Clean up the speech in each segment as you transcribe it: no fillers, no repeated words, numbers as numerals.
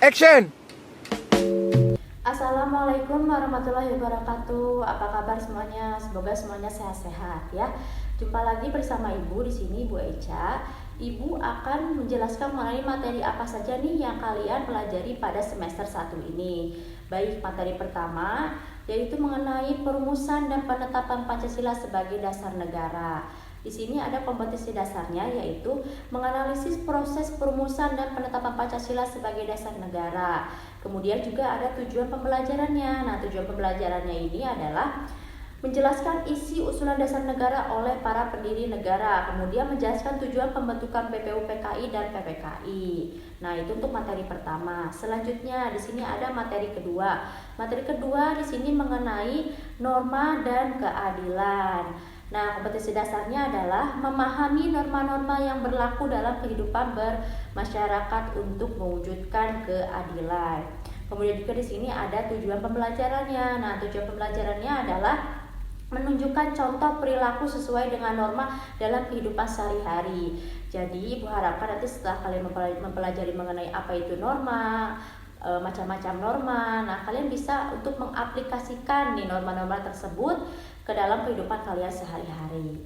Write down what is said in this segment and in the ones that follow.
Action! Assalamualaikum warahmatullahi wabarakatuh. Apa kabar semuanya? Semoga semuanya sehat-sehat ya. Jumpa lagi bersama Ibu di sini, Bu Echa. Ibu akan menjelaskan mengenai materi apa saja nih yang kalian pelajari pada semester 1 ini. Baik, materi pertama yaitu mengenai perumusan dan penetapan Pancasila sebagai dasar negara. Di sini ada kompetisi dasarnya, yaitu menganalisis proses perumusan dan penetapan Pancasila sebagai dasar negara. Kemudian juga ada tujuan pembelajarannya. Nah, tujuan pembelajarannya ini adalah menjelaskan isi usulan dasar negara oleh para pendiri negara, kemudian menjelaskan tujuan pembentukan PPU-PKI dan PPKI. Nah, itu untuk materi pertama. Selanjutnya di sini ada materi kedua. Materi kedua di sini mengenai norma dan keadilan. Nah, kompetisi dasarnya adalah memahami norma-norma yang berlaku dalam kehidupan bermasyarakat untuk mewujudkan keadilan. Kemudian juga di sini ada tujuan pembelajarannya. Nah, tujuan pembelajarannya adalah menunjukkan contoh perilaku sesuai dengan norma dalam kehidupan sehari-hari. Jadi, Ibu harapkan nanti setelah kalian mempelajari mengenai apa itu norma, macam-macam norma, nah kalian bisa untuk mengaplikasikan nih norma-norma tersebut ke dalam kehidupan kalian sehari-hari.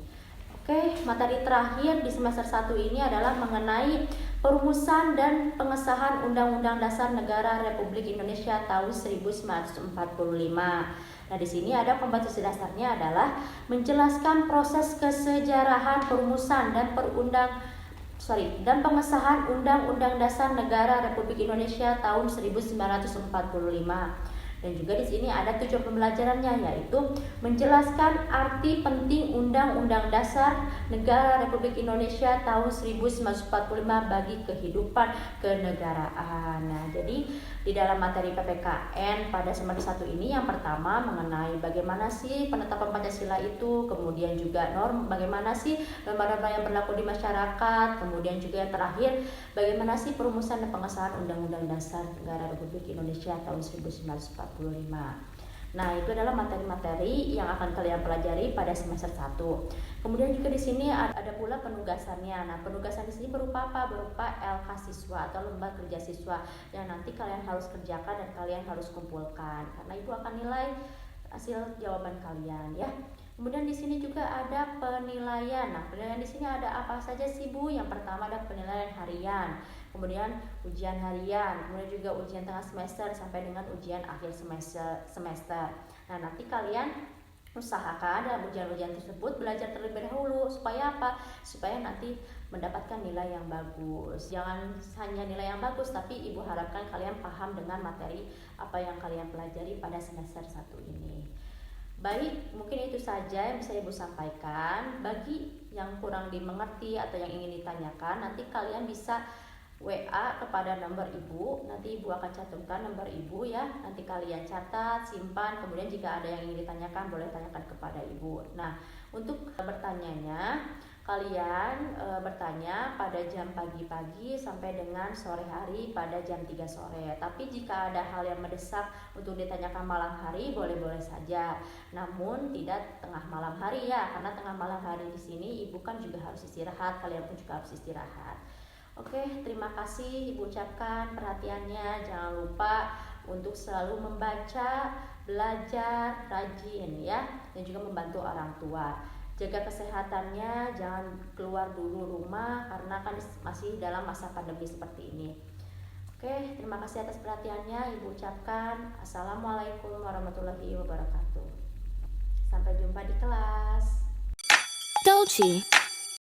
Oke, materi terakhir di semester 1 ini adalah mengenai perumusan dan pengesahan Undang-Undang Dasar Negara Republik Indonesia tahun 1945. Nah, di sini ada kompetisi dasarnya adalah menjelaskan proses kesejarahan perumusan dan pengesahan Undang-Undang Dasar Negara Republik Indonesia tahun 1945. Dan juga di sini ada tujuan pembelajarannya, yaitu menjelaskan arti penting Undang-Undang Dasar Negara Republik Indonesia tahun 1945 bagi kehidupan kenegaraan. Nah, jadi di dalam materi PPKN pada semester 1 ini yang pertama mengenai bagaimana sih penetapan Pancasila itu, kemudian juga bagaimana sih norma-norma yang berlaku di masyarakat, kemudian juga yang terakhir bagaimana sih perumusan dan pengesahan Undang-Undang Dasar Negara Republik Indonesia tahun 1945. Nah, itu adalah materi-materi yang akan kalian pelajari pada semester 1. Kemudian juga di sini ada pula penugasannya. Nah, penugasan di sini berupa apa? Berupa LK siswa atau lembar kerja siswa yang nanti kalian harus kerjakan dan kalian harus kumpulkan. Karena itu akan nilai hasil jawaban kalian ya. Kemudian di sini juga ada penilaian. Nah, penilaian di sini ada apa saja sih, Bu? Yang pertama ada penilaian harian, kemudian ujian harian, kemudian juga ujian tengah semester sampai dengan ujian akhir semester. Nah, nanti kalian usahakan dalam ujian-ujian tersebut belajar terlebih dahulu supaya apa? Supaya nanti mendapatkan nilai yang bagus. Jangan hanya nilai yang bagus, tapi Ibu harapkan kalian paham dengan materi apa yang kalian pelajari pada semester 1 ini. Baik, mungkin itu saja yang bisa Ibu sampaikan. Bagi yang kurang dimengerti atau yang ingin ditanyakan, nanti kalian bisa WA kepada nomor Ibu. Nanti Ibu akan cantumkan nomor Ibu ya. Nanti kalian catat, simpan. Kemudian jika ada yang ingin ditanyakan, boleh tanyakan kepada Ibu. Nah, untuk bertanyanya, kalian bertanya pada jam pagi-pagi sampai dengan sore hari pada jam 3 sore. Tapi jika ada hal yang mendesak untuk ditanyakan malam hari, boleh-boleh saja. Namun tidak tengah malam hari ya, karena tengah malam hari di sini Ibu kan juga harus istirahat, kalian pun juga harus istirahat. Oke, terima kasih Ibu ucapkan perhatiannya. Jangan lupa untuk selalu membaca, belajar, rajin ya, dan juga membantu orang tua. Jaga kesehatannya, jangan keluar dulu rumah karena kan masih dalam masa pandemi seperti ini. Oke, terima kasih atas perhatiannya. Ibu ucapkan Assalamualaikum warahmatullahi wabarakatuh. Sampai jumpa di kelas. Dolce.